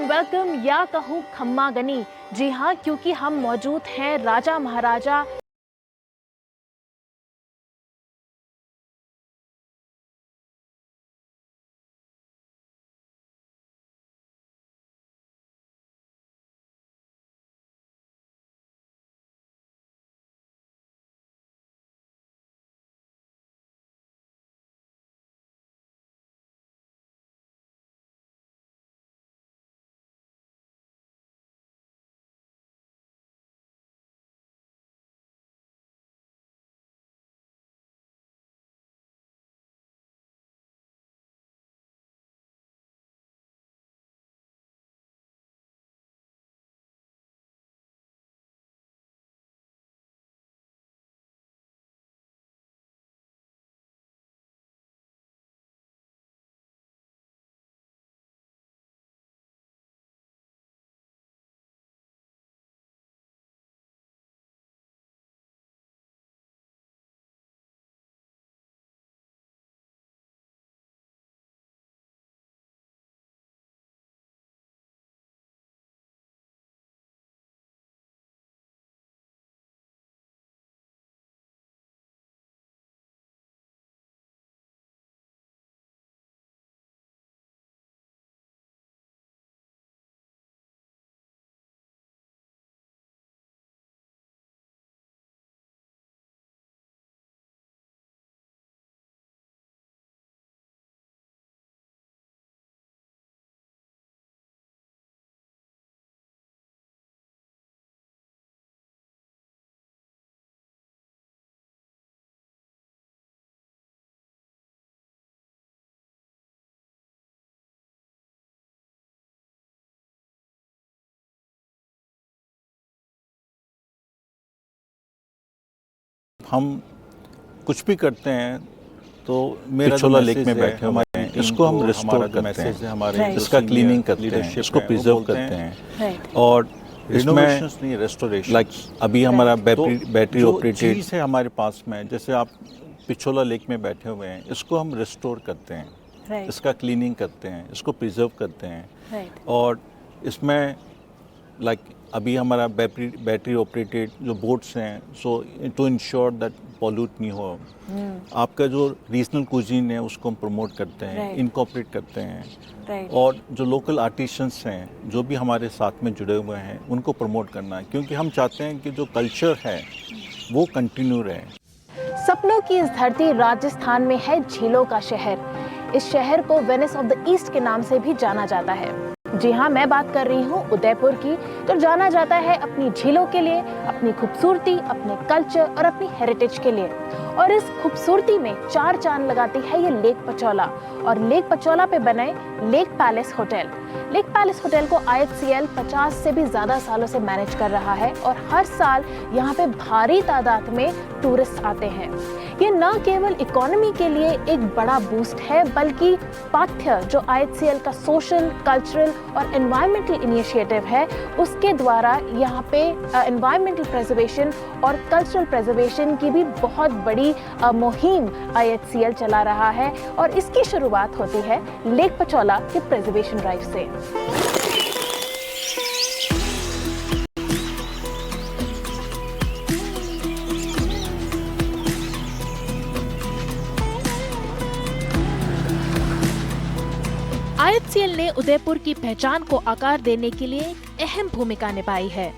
Welcome या कहूँ खम्मा गनी। जी हाँ, क्योंकि हम मौजूद हैं राजा महाराजा हम कुछ भी करते हैं तो मेरा पिछोला लेक में बैठे हमारे इसको हम रिस्टोर करते हैं, हमारे इसका क्लीनिंग करते हैं, इसको प्रिजर्व करते हैं और इसमें रेस्टोरेशन लाइक अभी हमारा बैटरी ऑपरेटेड है हमारे पास में। जैसे आप पिछोला लेक में बैठे हुए हैं, इसको हम रिस्टोर करते हैं, इसका क्लीनिंग करते हैं, इसको प्रिजर्व करते हैं और इसमें लाइक अभी हमारा बैटरी ऑपरेटेड जो बोट्स हैं, सो टू इंश्योर दैट पॉल्यूट नहीं हो। आपका जो रीजनल कुजीन है उसको हम प्रमोट करते हैं, इनकॉर्पोरेट करते हैं और जो लोकल आर्टिशंस हैं जो भी हमारे साथ में जुड़े हुए हैं उनको प्रमोट करना है, क्योंकि हम चाहते हैं कि जो कल्चर है वो कंटिन्यू रहे। सपनों की इस धरती राजस्थान में है झीलों का शहर। इस शहर को वेनिस ऑफ द ईस्ट के नाम से भी जाना जाता है। जी हाँ, मैं बात कर रही हूँ उदयपुर की, जो जाना जाता है अपनी झीलों के लिए, अपनी खूबसूरती, अपने कल्चर और अपनी हेरिटेज के लिए। और इस खूबसूरती में चार चांद लगाती है ये लेक पचौला और लेक पचौला पे बने lake palace hotel. Lake palace hotel को IHCL 50 से भी ज़्यादा सालों से मैनेज कर रहा है और हर साल यहाँ पे भारी तादाद में टूरिस्ट आते हैं। ये न केवल इकोनॉमी के लिए एक बड़ा बूस्ट है, बल्कि पाथ्य जो IHCL का सोशल, कल्चरल और एनवायरमेंटल इनिशिएटिव है, उसके द्वारा यहाँ पे एनवायरमेंटल प्रिजर्वेशन और कल्चरल प्रिजर्वेशन की भी बहुत बड़ी मुहिम IHCL चला रहा है और इसकी शुरुआत होती है लेक पचौला के प्रिजर्वेशन ड्राइव से। IHCL ने उदयपुर की पहचान को आकार देने के लिए अहम भूमिका निभाई है,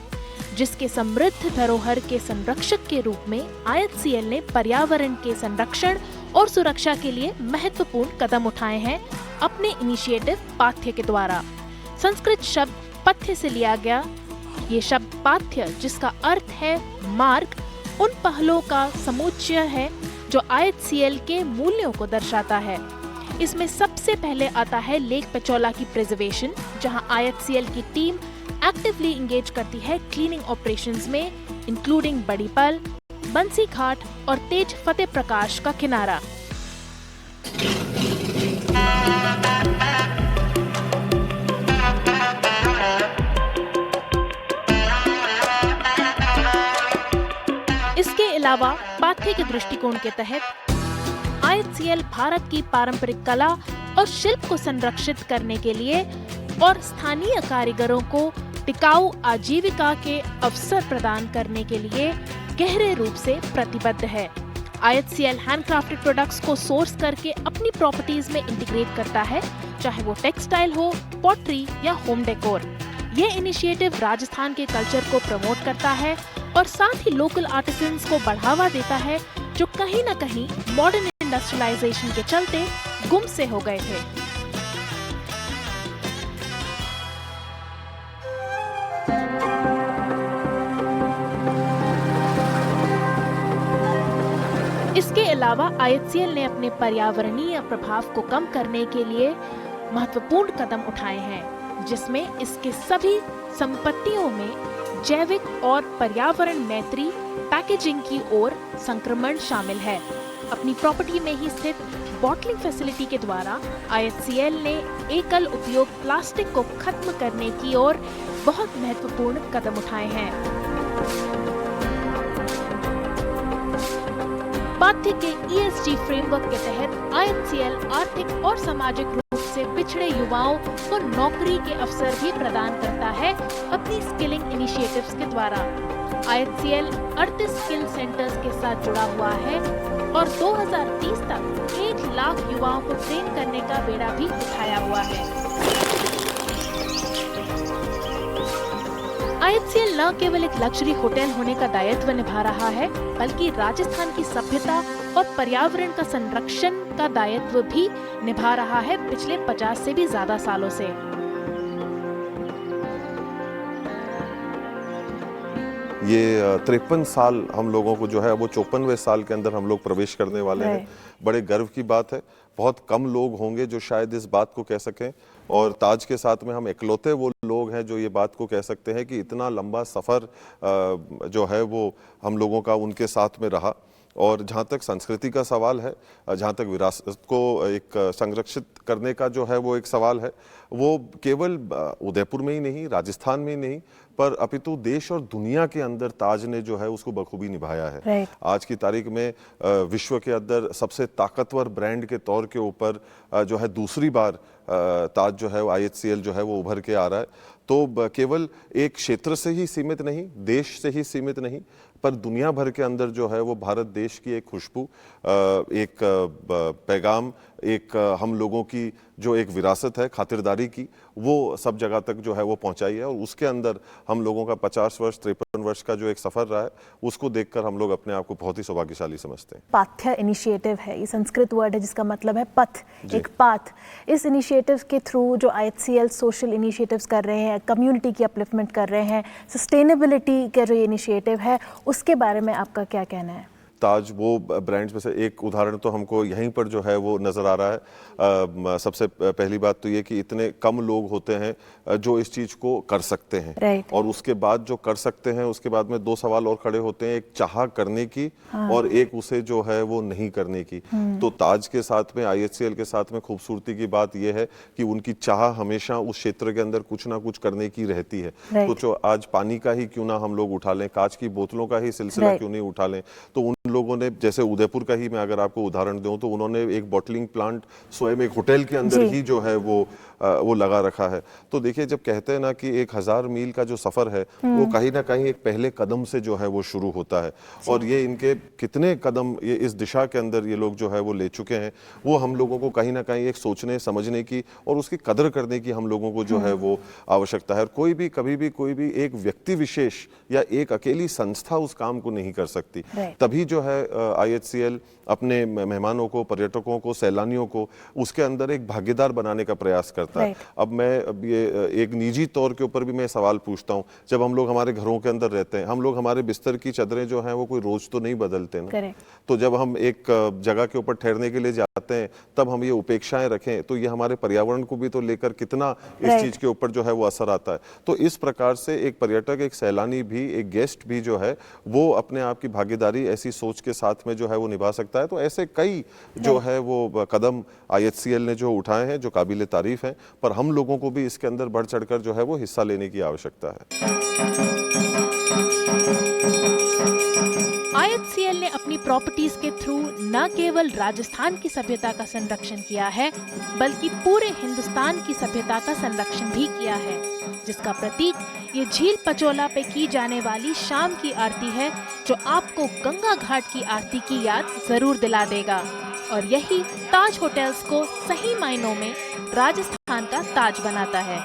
जिसके समृद्ध धरोहर के संरक्षक के रूप में IHCL ने पर्यावरण के संरक्षण और सुरक्षा के लिए महत्वपूर्ण कदम उठाए हैं अपने इनिशिएटिव पाथ्य के द्वारा। संस्कृत शब्द पथ्य से लिया गया ये शब्द पाथ्य, जिसका अर्थ है मार्ग, उन पहलुओं का समुच्चय है जो IHCL के मूल्यों को दर्शाता है। इसमें सबसे पहले आता है लेक पचौला की प्रिजर्वेशन, जहां IHCL की टीम एक्टिवली इंगेज करती है क्लीनिंग ऑपरेशंस में, इंक्लूडिंग बड़ी पल, बंसी घाट और तेज फतेह प्रकाश का किनारा। इसके अलावा पाथ्य के दृष्टिकोण के तहत IHCL भारत की पारंपरिक कला और शिल्प को संरक्षित करने के लिए और स्थानीय कारीगरों को टिकाऊ आजीविका के अवसर प्रदान करने के लिए गहरे रूप से प्रतिबद्ध है। IHCL हैंडक्राफ्टेड प्रोडक्ट्स को सोर्स करके अपनी प्रॉपर्टीज में इंटीग्रेट करता है, चाहे वो टेक्सटाइल हो, पॉटरी या होम डेकोर। ये इनिशिएटिव राजस्थान के कल्चर को प्रमोट करता है और साथ ही लोकल आर्टिसंस को बढ़ावा देता है, जो कहीं न कहीं मॉडर्न इंडस्ट्रियलाइजेशन के चलते गुम से हो गए थे। इसके अलावा IHCL ने अपने पर्यावरणीय प्रभाव को कम करने के लिए महत्वपूर्ण कदम उठाए हैं, जिसमें इसके सभी संपत्तियों में जैविक और पर्यावरण मैत्री पैकेजिंग की ओर संक्रमण शामिल है। अपनी प्रॉपर्टी में ही स्थित बॉटलिंग फैसिलिटी के द्वारा IHCL ने एकल उपयोग प्लास्टिक को खत्म करने की ओर बहुत महत्वपूर्ण कदम उठाए हैं। पाठ्य के ESG फ्रेमवर्क के तहत IHCL आर्थिक और सामाजिक रूप से पिछड़े युवाओं को नौकरी के अवसर भी प्रदान करता है अपनी स्किलिंग इनिशिएटिव्स के द्वारा। IHCL 38 स्किल सेंटर्स के साथ जुड़ा हुआ है और 2030 तक 1 लाख युवाओं को ट्रेन करने का बेड़ा भी उठाया हुआ है। IHCL न केवल एक लग्जरी होटल होने का दायित्व निभा रहा है, बल्कि राजस्थान की सभ्यता और पर्यावरण का संरक्षण का दायित्व भी निभा रहा है पिछले 50 से भी ज्यादा सालों से। ये 53 साल हम लोगों को जो है वो 54वें साल के अंदर हम लोग प्रवेश करने वाले हैं। बड़े गर्व की बात है। बहुत कम लोग होंगे जो शायद इस बात को कह सकें, और ताज के साथ में हम इकलौते वो लोग हैं जो ये बात को कह सकते हैं कि इतना लंबा सफ़र जो है वो हम लोगों का उनके साथ में रहा। और जहाँ तक संस्कृति का सवाल है, जहाँ तक विरासत को एक संरक्षित करने का जो है वो एक सवाल है, वो केवल उदयपुर में ही नहीं, राजस्थान में ही नहीं, पर अपितु देश और दुनिया के अंदर ताज ने जो है उसको बखूबी निभाया है। आज की तारीख में विश्व के अंदर सबसे ताकतवर ब्रांड के तौर के ऊपर जो है दूसरी बार ताज जो है IHCL जो है वो उभर के आ रहा है। तो केवल एक क्षेत्र से ही सीमित नहीं, देश से ही सीमित नहीं, पर दुनिया भर के अंदर जो है वो भारत देश की एक खुशबू, एक पैगाम, एक हम लोगों की जो एक विरासत है खातिरदारी की, वो सब जगह तक जो है वो पहुंचाई है। और उसके अंदर हम लोगों का 50 वर्ष 53 वर्ष का जो एक सफर रहा है, उसको देखकर हम लोग अपने आप को बहुत ही सौभाग्यशाली समझते हैं। पाथ्य इनिशिएटिव है, ये संस्कृत वर्ड है जिसका मतलब है पथ, एक पाथ। इस इनिशिएटिव के थ्रू जो IHCL सोशल इनिशिएटिव्स कर रहे हैं, कम्युनिटी की अपलिफ्टमेंट कर रहे हैं, सस्टेनेबिलिटी का जो ये इनिशिएटिव है, उसके बारे में आपका क्या कहना है? ताज वो ब्रांड्स में से एक उदाहरण तो हमको यहीं पर जो है वो नज़र आ रहा है। सबसे पहली बात तो ये कि इतने कम लोग होते हैं जो इस चीज़ को कर सकते हैं, और उसके बाद जो कर सकते हैं उसके बाद में 2 सवाल और खड़े होते हैं, एक चाह करने की और एक उसे जो है वो नहीं करने की। तो ताज के साथ में, IHCL के साथ में खूबसूरती की बात यह है कि उनकी चाह हमेशा उस क्षेत्र के अंदर कुछ ना कुछ करने की रहती है। तो जो आज पानी का ही क्यों ना हम लोग उठा लें, कांच की बोतलों का ही सिलसिला क्यों नहीं उठा लें, तो उन लोगों ने, जैसे उदयपुर का ही मैं अगर आपको उदाहरण दूं, तो उन्होंने एक बॉटलिंग प्लांट स्वयं एक होटल के अंदर ही जो है वो लगा रखा है। तो देखिए, जब कहते हैं ना कि 1000 मील का जो सफर है वो कहीं ना कहीं एक पहले कदम से जो है वो शुरू होता है, और ये इनके कितने कदम ये इस दिशा के अंदर ये लोग जो है वो ले चुके हैं, वो हम लोगों को कहीं ना कहीं एक सोचने समझने की और उसकी कदर करने की हम लोगों को जो है वो आवश्यकता है। और कोई भी कभी भी कोई भी एक व्यक्ति विशेष या एक अकेली संस्था उस काम को नहीं कर सकती। तभी जो है IHCL अपने मेहमानों को, पर्यटकों को, सैलानियों को उसके अंदर एक भागीदार बनाने का प्रयास करता है। अब मैं ये एक निजी तौर के ऊपर भी मैं सवाल पूछता हूँ, जब हम लोग हमारे घरों के अंदर रहते हैं, हम लोग हमारे बिस्तर की चादरें जो हैं वो कोई रोज तो नहीं बदलते ना। तो जब हम एक जगह के ऊपर ठहरने के लिए जाते हैं, तब हम ये उपेक्षाएं रखें, तो ये हमारे पर्यावरण को भी तो लेकर कितना इस चीज के ऊपर जो है वो असर आता है। तो इस प्रकार से एक पर्यटक, एक सैलानी भी, एक गेस्ट भी जो है वो अपने आप की भागीदारी ऐसी सोच के साथ में जो है वो निभा सकता है। तो ऐसे कई जो है वो कदम IHCL ने जो उठाए हैं, जो काबिले तारीफ हैं, पर हम लोगों को भी इसके अंदर बढ़ चढ़कर जो है वो हिस्सा लेने की आवश्यकता है। IHCL ने अपनी अपनी प्रॉपर्टीज के थ्रू न केवल राजस्थान की सभ्यता का संरक्षण किया है, बल्कि पूरे हिंदुस्तान की सभ्यता का संरक्षण भी किया है, जिसका प्रतीक ये झील पचोला पे की जाने वाली शाम की आरती है, जो आपको गंगा घाट की आरती की याद जरूर दिला देगा। और यही ताज होटल्स को सही मायनों में राजस्थान का ताज बनाता है।